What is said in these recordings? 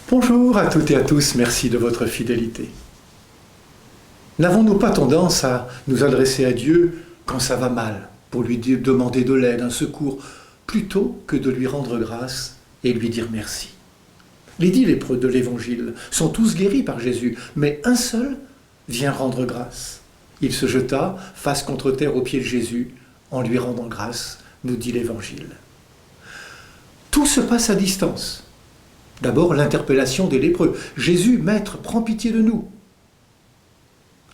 Bonjour à toutes et à tous, merci de votre fidélité. N'avons-nous pas tendance à nous adresser à Dieu quand ça va mal, pour lui demander de l'aide, un secours, plutôt que de lui rendre grâce et lui dire merci? Les 10 lépreux de l'Évangile sont tous guéris par Jésus, mais un seul vient rendre grâce. Il se jeta face contre terre aux pieds de Jésus en lui rendant grâce, nous dit l'Évangile. Tout se passe à distance. D'abord, l'interpellation des lépreux. « Jésus, Maître, prends pitié de nous !»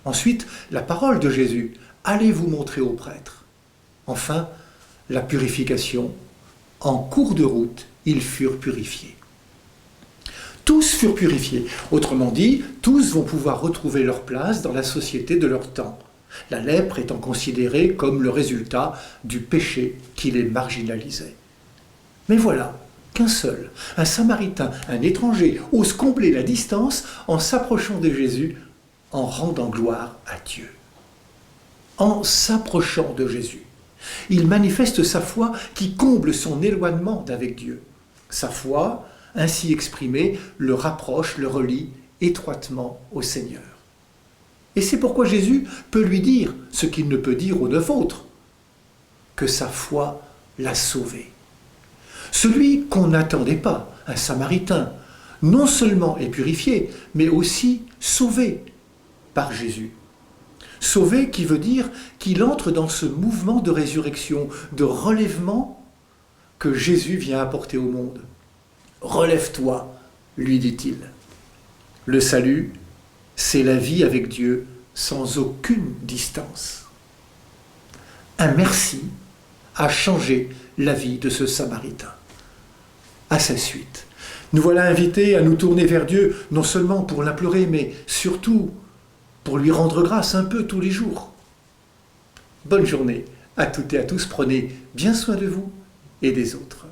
Ensuite, la parole de Jésus. « Allez vous montrer aux prêtres !» Enfin, la purification. En cours de route, ils furent purifiés. Tous furent purifiés. Autrement dit, tous vont pouvoir retrouver leur place dans la société de leur temps. La lèpre étant considérée comme le résultat du péché qui les marginalisait. Mais voilà qu'un seul, un Samaritain, un étranger, ose combler la distance en s'approchant de Jésus, en rendant gloire à Dieu. En s'approchant de Jésus, il manifeste sa foi qui comble son éloignement d'avec Dieu. Sa foi, ainsi exprimée, le rapproche, le relie étroitement au Seigneur. Et c'est pourquoi Jésus peut lui dire ce qu'il ne peut dire aux 9 autres, que sa foi l'a sauvé. Celui qu'on n'attendait pas, un Samaritain, non seulement est purifié, mais aussi sauvé par Jésus. Sauvé qui veut dire qu'il entre dans ce mouvement de résurrection, de relèvement que Jésus vient apporter au monde. « Relève-toi », lui dit-il. Le salut, c'est la vie avec Dieu sans aucune distance. Un merci a changé la vie de ce Samaritain. À sa suite, nous voilà invités à nous tourner vers Dieu, non seulement pour l'implorer, mais surtout pour lui rendre grâce un peu tous les jours. Bonne journée à toutes et à tous, prenez bien soin de vous et des autres.